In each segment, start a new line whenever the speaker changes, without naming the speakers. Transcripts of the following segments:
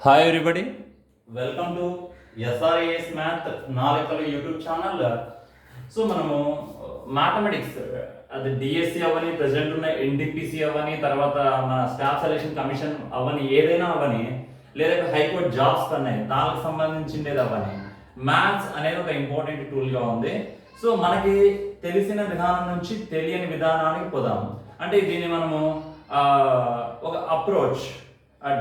Hi everybody, welcome to SRAS math నా లెక్కల YouTube channel. So మనము మ్యాథమెటిక్స్ అది డిఎస్సి అవ్వని, ప్రెసెంట్ ఉన్న ఎన్టీపీసీ అవ్వని, తర్వాత మన స్టాఫ్ సెలెక్షన్ కమిషన్ అవ్వని, ఏదైనా అవ్వని, లేదా హైకోర్టు జాబ్స్ అన్నాయి దానికి సంబంధించిండేది అవ్వని, మ్యాథ్స్ అనేది ఒక ఇంపార్టెంట్ టూల్గా ఉంది. సో మనకి తెలిసిన విధానం నుంచి తెలియని విధానానికి పోదాము. అంటే దీన్ని మనము ఒక అప్రోచ్,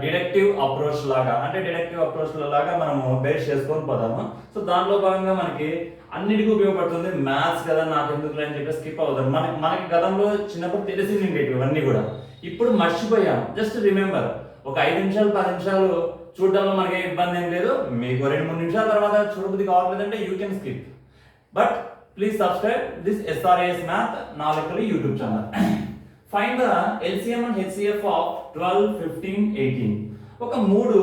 డిడక్టివ్ అప్రోచ్ లాగా, అంటే డిడక్టివ్ అప్రోచ్ లాగా మనము బేస్ చేసుకొని పోదాము. సో దానిలో భాగంగా మనకి అన్నిటికీ ఉపయోగపడుతుంది. మ్యాథ్స్ కదా నాకు ఎందుకు అని చెప్పి స్కిప్ అవుతాం. మనకి గతంలో చిన్నప్పుడు తెలిసింది ఇవన్నీ కూడా, ఇప్పుడు మర్చిపోయాం. జస్ట్ రిమెంబర్, ఒక 5 నిమిషాలు 10 నిమిషాలు చూడడంలో మనకి ఇబ్బంది ఏం లేదు. మీకు 2-3 నిమిషాల తర్వాత చూడబుద్ధి కావట్లేదంటే you can skip. But please subscribe this SRAS math నా లెక్కల YouTube channel. Find the LCM and HCF of 12, 15, 18. ఒక 3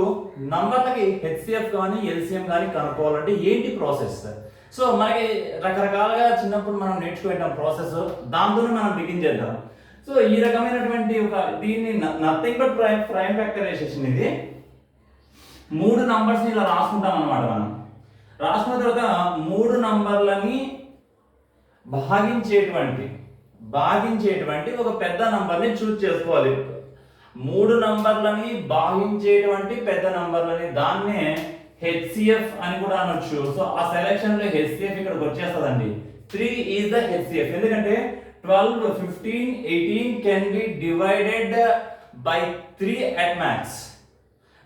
నంబర్లకి HCF కానీ LCM కానీ కనుక్కోవాలంటే ఏంటి ప్రాసెస్? సో మనకి రకరకాలుగా చిన్నప్పుడు మనం నేర్చుకుంటాం ప్రాసెస్, దాంతోనే మనం బిగిన్ చేద్దాం. సో ఈ రకమైనటువంటి ఒక దీన్ని నథింగ్ బట్ ప్రైమ్ ఫ్యాక్టరైజేషన్. ఇది 3 నంబర్స్ని ఇలా రాసుకుంటాం అనమాట. మనం రాసుకున్న తర్వాత 3 నంబర్లని భాగించేటువంటి ఒక పెద్ద నంబర్ని చూజ్ చేసుకోవాలి. 3 నంబర్లని భాగించేటువంటి పెద్ద నంబర్లని, దాన్నే హెచ్సిఎఫ్ అని కూడా అనొచ్చు. సో ఆ సెలెక్షన్ లో హెచ్సిఎఫ్ ఇక్కడికి వచ్చేస్తుందండి. 3 ఈజ్ ద హెచ్సిఎఫ్. ఎందుకంటే 12, 15, 18 can be divided by 3 at max.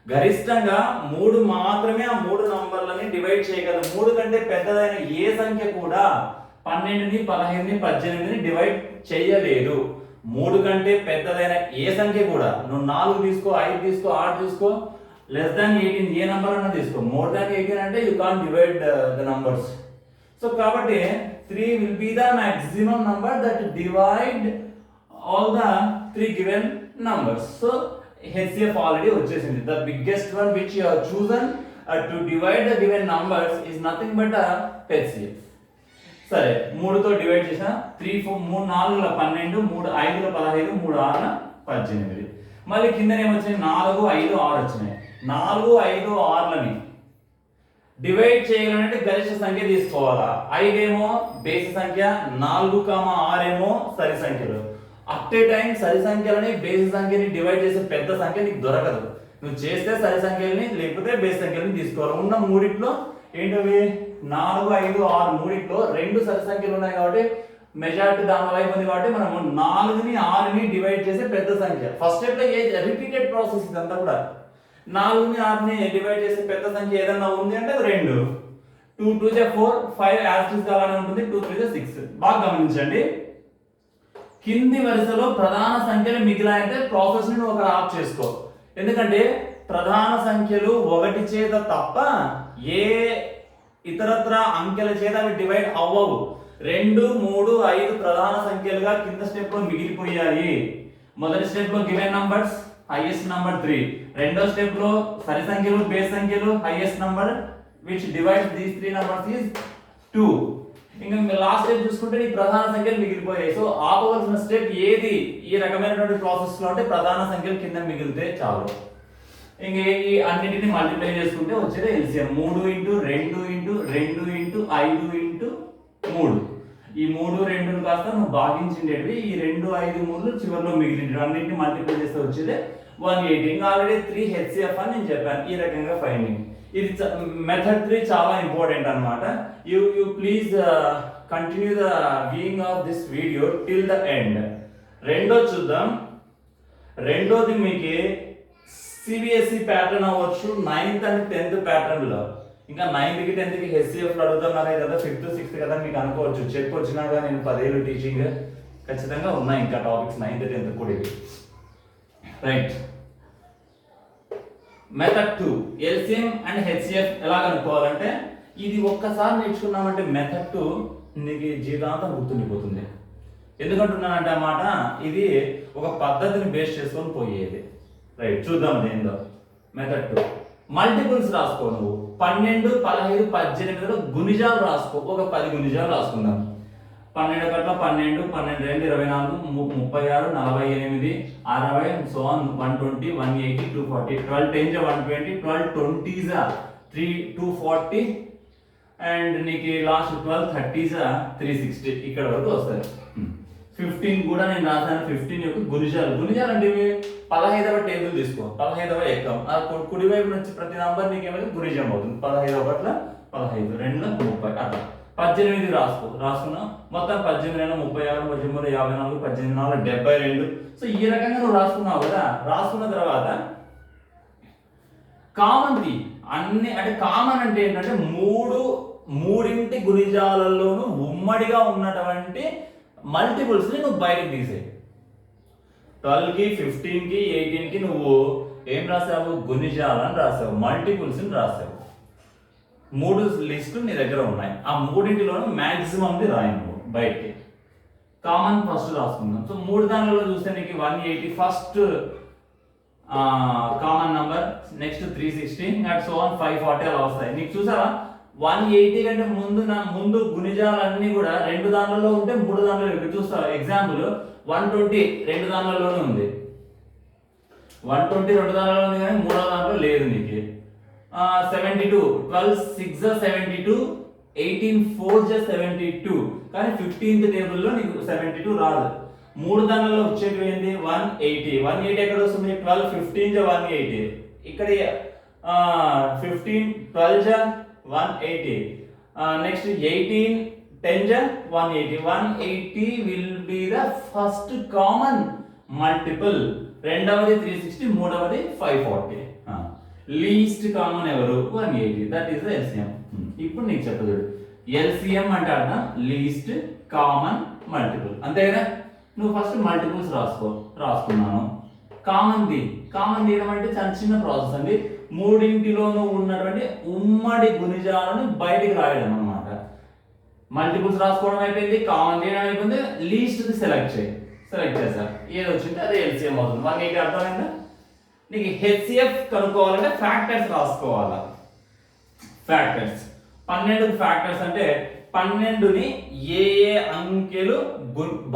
గరిష్టంగా 3 మాత్రమే ఆ 3 నంబర్లని డివైడ్ చేయగలదు. 3 కంటే పెద్దదైన ఏ సంఖ్య కూడా 12ని, 15ని, 18ని డివైడ్ చేయలేదు. 3 కంటే పెద్దదైన ఏ సంఖ్య కూడా, నువ్వు 4 తీసుకో, 5 తీసుకో, 8 తీసుకో, లెస్ దాన్ 18 ఏ నంబర్ అన్నా తీసుకో, మోర్ దాన్ 18 అంటే you can't divide the numbers. So కాబట్టి 3 will be the maximum number that divide all the 3 given numbers. So HCF already వచ్చేసింది. The biggest one which you have chosen to divide the given numbers is nothing but HCF. సరే, 3తో divide చేసిన 3 4 3 4 12, 3 5 15, 3 6 18. మళ్ళీ కింద ఏమొచ్చాయి? 4 5 6 వచ్చినాయి. 4 5 6లని divide చేయాలంటే గరిష్ట సంఖ్య తీసుకోవాలా. 5 ఏమో బేసి సంఖ్య, 4, 6 ఏమో సరి సంఖ్యలు. అట్ ఏ టైం సరి సంఖ్యలని బేసి సంఖ్యని డివైడ్ చేసే పెద్ద సంఖ్య నీకు దొరకదు. నువ్వు చేస్తే సరి సంఖ్యల్ని లేకపోతే బేసి సంఖ్యలని తీసుకోవాలి. ఉన్న మూడిట్లో ఏంటవి? 4 5 6 మూడిట్లో 2 సరి సంఖ్యలు ఉన్నాయి కాబట్టి మెజారిటీ దాని వైపు ఉంది కాబట్టి మనము 4ని 6ని డివైడ్ చేసే పెద్ద సంఖ్య. ఫస్ట్ స్టెప్ లో రిపీటెడ్ ప్రాసెస్ ఇదంతా కూడా. 4ని 6ని డివైడ్ చేసే పెద్ద సంఖ్య ఏదన్నా ఉంది అంటే 2. 2 2 4 5 యాస్టిస్ అలానే ఉంటుంది. 2 3 6. బాగా గమనించండి, కింది వరుసలో ప్రధాన సంఖ్యలు మిగిలాయంటే ప్రాసెస్ ని ఒక ఆఫ్ చేసుకో. ఎందుకంటే ప్రధాన సంఖ్యలు 1 చేత తప్ప ఏ ఇతరత్ర అంకెల చేత అవి డివైడ్ అవ్వవు. 2 3 5 ప్రధాన సంఖ్యలుగా కింద స్టెప్ లో మిగిలిపోయాయి. మొదటి స్టెప్ లో గివెన్ నంబర్స్, హైయెస్ట్ నంబర్ 3. రెండో స్టెప్ లో సరి సంఖ్యలు, బేస్ సంఖ్యలు, highest number which divides these 3 numbers is 2. ఇంకా లాస్ట్ స్టెప్ చూసుకుంటే ఈ ప్రధాన సంఖ్యలు మిగిలిపోయాయి. సో ఆపవలసిన స్టెప్ ఏది ఈ రకమైనటువంటి ప్రాసెస్ లో అంటే ప్రధాన సంఖ్యలు కింద మిగిలితే చాలు. ఇంక ఈ అన్నిటిని మల్టిప్లై చేసుకుంటే వచ్చేది ఎల్సిఎం. 3 × 2 × 2 × 5 × 3. ఈ 3 2ను కాస్త నువ్వు భాగించిండేవి, ఈ 2 5 3 చివరిలో మిగిలిండేవి, అన్నింటిని మల్టిప్లై చేస్తే వచ్చేది 180. ఇంకా ఆల్రెడీ 3 హెచ్సిఎఫ్ అని నేను చెప్పాను. ఈ రకంగా ఫైండింగ్. ఇది మెథడ్ 3 చాలా ఇంపార్టెంట్ అనమాట. You please continue the viewing of this video till the end. రెండోది చూద్దాం. రెండోది మీకు సిబిఎస్ఈ ప్యాటర్న్ అవ్వచ్చు, 9th and 10th ప్యాటర్న్ లో. ఇంకా 9th కి 10th కి హెచ్సిఎఫ్ అడుగుతున్నారే కదా, 5th 6th కదా మీకు అనుకోవచ్చు. చెప్పు వచ్చినాగా నేను 10 ఏళ్ళు టీచింగ్ ఖచ్చితంగా ఉన్నాయి ఇంకా టాపిక్స్ 9th 10th కూడా. ఇవి right. Method 2 LCM and HCF ఎలా కనుక్కోవాలంటే, ఇది ఒక్కసారి నేర్చుకున్నామంటే మెథడ్ 2 నీకు జీవితాంతం గుర్తుండిపోతుంది. ఎందుకంటున్నానంటే అన్నమాట, ఇది ఒక పద్ధతిని బేస్ చేసుకొని పోయేది. రైట్, చూద్దాం దేందో. మెథడ్ 2 మల్టిపుల్స్ రాసుకో. నువ్వు 12 15 18లో గుణిజాలు రాసుకో. ఒక 10 గుణిజాలు రాసుకుందాం. 12 ఒకట్ల 12, 12 రెండు 24, 36, 48, 60, so on 120, 180, 240, 12 10 120, 12 20s 240 అండ్ నీకు లాస్ట్ 12 30s 360 ఇక్కడ వరకు వస్తుంది. 15 కూడా నేను రాసాను. 15 యొక్క గుణిజాలు అంటే 15వ టేబుల్ తీసుకో, 15వ ఎక్కం కుడి వైపు నుంచి ప్రతి నంబర్ నీకు ఏమైతే గుణిజం అవుతుంది. 15 ఒకట్ల 15, 2 30 అట్లా 18 రాసుకున్నావు. మొత్తం 18 36, 13 54, 18 4 72. సో ఈ రకంగా నువ్వు రాసుకున్నావు కదా. రాసుకున్న తర్వాత కామన్ ది అన్ని అంటే కామన్ అంటే ఏంటంటే మూడింటి గుణిజాలలోనూ ఉమ్మడిగా ఉన్నటువంటి మల్టిపుల్స్ ని నువ్వు బయటకు తీసేయి. 12కి 15కి 18కి నువ్వు ఏం రాసావు? గుణిజాలని రాసావు, మల్టిపుల్స్ ని రాసావు. 3 లిస్టులు నీ దగ్గర ఉన్నాయి. ఆ మూడింటిలోనూ మాక్సిమం ది రాయి నువ్వు బయటికి. Common first రాసుకుందాం. సో 3 దానిలో చూస్తే నీకు 180 first common number, next 360 and so on 540 అలా వస్తాయి. నీకు చూసావా 180 కంటే ముందు గుణిజాలన్నీ కూడా 2 దానిలో ఉంటే 3 దానిలో ఇక్కడ చూస్తావు. ఎగ్జాంపుల్ 120 2 దానిలోనే ఉంది, 120 2 దానిలో ఉంది కానీ 3వ దాంట్లో లేదు. నీకు 72 12 6 72, 18 4 72 కానీ 15th టేబుల్లో నీకు 72 రాదు. 3 దానిలో వచ్చేది ఏంటి? 180 ఎక్కడ వస్తుంది? 12 15 180 ఇక్కడ 15 12 180 next 18 10 180. 180 will be the first common multiple. రెండవది 360, మూడవది 540. లీస్ట్ కామన్ ఎవరు? 180. That is the LCM. ఇప్పుడు నీకు చెప్పదు ఎల్సిఎం అంటే అర్థం లీస్ట్ కామన్ మల్టిపుల్, అంతే కదా. నువ్వు ఫస్ట్ మల్టిపుల్స్ రాసుకున్నాను. కామన్ తీయడం అంటే చాలా చిన్న ప్రాసెస్ అండి. మూడింటిలోనూ ఉన్నటువంటి ఉమ్మడి గుణిజాలను బయటికి రాయడం అన్నమాట. మల్టిపుల్స్ రాసుకోవడం అయిపోయింది, కామన్ తీయడం అయిపోయింది, లీస్ట్ సెలెక్ట్ చేశారు. ఏది వచ్చింది అదే ఎల్సిఎం అవుతుంది. 180 అర్థమైందా? నీకు హెచ్సిఎఫ్ కనుక్కోవాలంటే ఫ్యాక్టర్స్ రాసుకోవాలా. ఫ్యాక్టర్స్ 12 ఫ్యాక్టర్స్ అంటే 12ని ఏ అంకెలు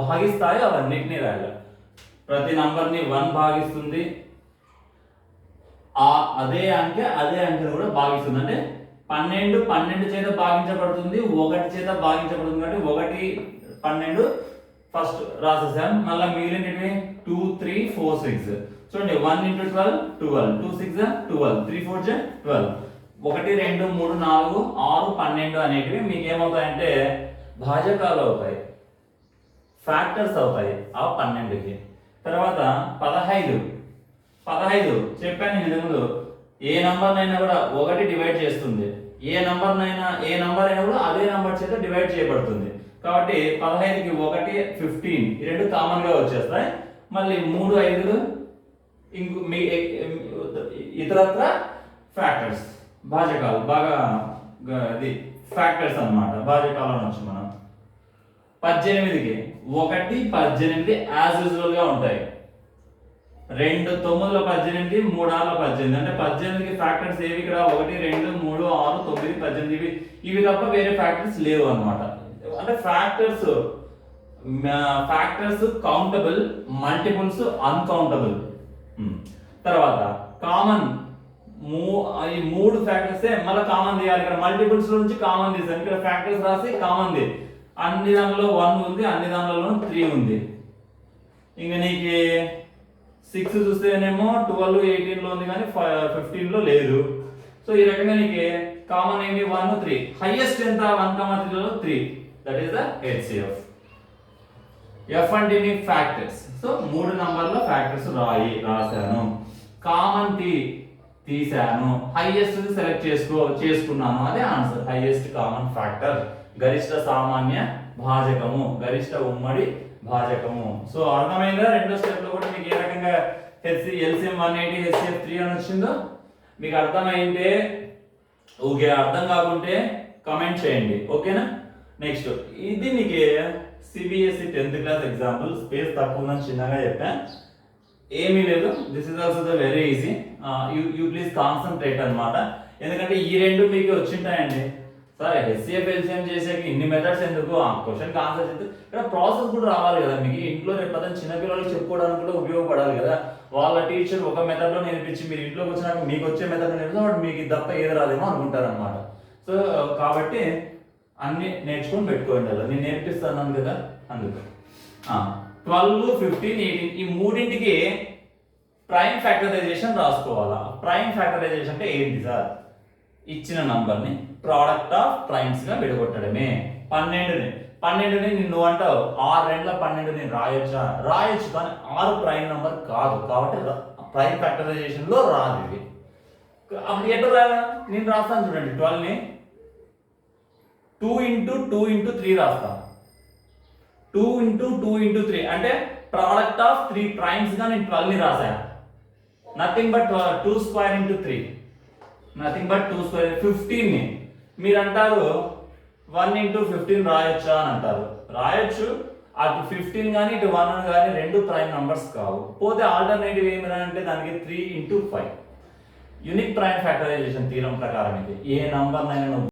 భాగిస్తాయో అవన్నిటిని రాయాలి. ప్రతి నంబర్ని 1 భాగిస్తుంది, అదే అంకెను కూడా భాగిస్తుంది. అంటే 12 చేత భాగించబడుతుంది, 1 చేత భాగించబడుతుంది. కాబట్టి 1 12 ఫస్ట్ రాసేసాం. మళ్ళీ మిగిలినవి 2 3 4 6 చూడండి. 1 × 12 12, 2 6 12, 3 4 12, 1 2 3 4 6 12 అనేటివి మీకు ఏమవుతాయంటే భాజకాలు అవుతాయి, ఫ్యాక్టర్స్ అవుతాయి ఆ 12కి. తర్వాత 15 చెప్పాను నేను ఇంతకుముందు. ఏ నంబర్నైనా కూడా 1 డివైడ్ చేస్తుంది, ఏ నంబర్ అయినా కూడా అదే నంబర్ చేత డివైడ్ చేయబడుతుంది. కాబట్టి 15కి 1 15 ఈ రెండు కామన్ గా వచ్చేస్తాయి. మళ్ళీ 3 5 ఇతరత్ర ఫ్యాక్టర్స్ భాజకాలు బాగా అది ఫ్యాక్టర్స్ అన్నమాట. భాజకాలు అనొచ్చు మనం. 18కి 1 18 యాజ్ యూజువల్ గా ఉంటాయి. 2 9 18 3 18 అంటే 18కి ఫ్యాక్టర్స్ ఏవి ఇక్కడ? 1 2 3 6 9 18 ఇవి తప్ప వేరే ఫ్యాక్టర్స్ లేవు అన్నమాట. అంటే ఫ్యాక్టర్స్ కౌంటబుల్, మల్టిపుల్స్ అన్కౌంటబుల్. తర్వాత కామన్ ఈ 3 ఫ్యాక్టర్స్ మళ్ళీ కామన్ తీయాలి. ఇక్కడ మల్టిపుల్స్ నుంచి కామన్ తీసాను, ఇక్కడ ఫ్యాక్టర్స్ రాసి కామన్ అన్ని దానిలో 1 ఉంది, అన్ని దానిలో 3 ఉంది. ఇంకా నీకు 6 చూస్తేనేమో 12 18లో ఉంది కానీ 15లో లేదు. సో ఈ రకంగా నీకు కామన్ ఏంటి? 1 3. హైయెస్ట్ ఎంత? 1 3లో 3. That is the HCF. F అంటే నీ ఫ్యాక్టర్స్. సో 3 నంబర్ల ఫ్యాక్టర్స్ రాశాను. కామన్ తీసాను, హైయెస్ట్ సెలెక్ట్ చేసుకున్నాను. అదే ఆన్సర్. హైయెస్ట్ కామన్ ఫ్యాక్టర్, గరిష్ట సామాన్య భాజకము, గరిష్ట ఉమ్మడి భాజకము. సో అర్థమైందా? రెండో స్టెప్ లో కూడా మీకు ఏ రకంగా ఎల్సిఎం 180 హెచ్సిఎఫ్ 3 అని వచ్చిందో మీకు అర్థమైంటే ఓకే. అర్థం కాకుంటే కమెంట్ చేయండి, ఓకేనా. నెక్స్ట్ ఇది మీకు CBSE 10th class example. Space తక్కువ ఉందని చిన్నగా చెప్పాను, ఏమీ లేదు. This is also the very easy. You please concentrate అన్నమాట. ఎందుకంటే ఈ రెండు మీకు వచ్చింటాయండి. సరే హెచ్సిఎఫ్ ఎల్సిఎం చేసేకి ఇన్ని మెథడ్స్ ఎందుకు, ఆ క్వశ్చన్కి ఆన్సర్ చేస్తే ఇక్కడ ప్రాసెస్ కూడా రావాలి కదా మీకు. ఇంట్లో రేపు చిన్నపిల్లలకి చెప్పుకోవడానికి కూడా ఉపయోగపడాలి కదా. వాళ్ళ టీచర్ ఒక మెథడ్లో నేర్పించి మీరు ఇంట్లోకి వచ్చినాక మీకు వచ్చే మెథడ్ నేర్పిస్తే మీకు ఇది తప్ప ఏది రాదేమో అనుకుంటారు అనమాట. సో కాబట్టి అన్ని నేర్చుకొని పెట్టుకోండి. అలా నేను నేర్పిస్తాను కదా అందుకు. 12, 15, 18 ఈ మూడింటికి ప్రైమ్ ఫ్యాక్టరైజేషన్ రాసుకోవాలా. ప్రైమ్ ఫ్యాక్టరైజేషన్ అంటే ఏంటి సార్? ఇచ్చిన నంబర్ని ప్రోడక్ట్ ఆఫ్ ప్రైమ్స్ గా విడగొట్టడమే. 12ని నిన్ను అంటావు 6 రెండ్ల 12 నేను రాయొచ్చా? రాయొచ్చు, కానీ 6 ప్రైమ్ నంబర్ కాదు కాబట్టి ప్రైమ్ ఫ్యాక్టరైజేషన్ లో రాదు ఇది. అప్పుడు ఎట్లా రాయాలా? నేను రాస్తాను చూడండి. 12ని 2 into 2 into 3 రాస్తాను. 2 into 2 into 3 అంటే ప్రోడక్ట్ ఆఫ్ 3 ప్రైమ్స్ గా నేను 12ని రాశాను. Nothing but 2 square into 3, nothing but 2 square. 15ని మీరు అంటారు 1 into 15 రాయొచ్చా అని అంటారు. రాయొచ్చు. అటు 15 కానీ ఇటు 1 కానీ రెండు ప్రైమ్ నంబర్స్ కావు. పోతే ఆల్టర్నేటివ్ ఏమైనా అంటే దానికి 3 into 5. Unique prime factorisation theorem ప్రకారం అయితే ఏ నంబర్ నైనా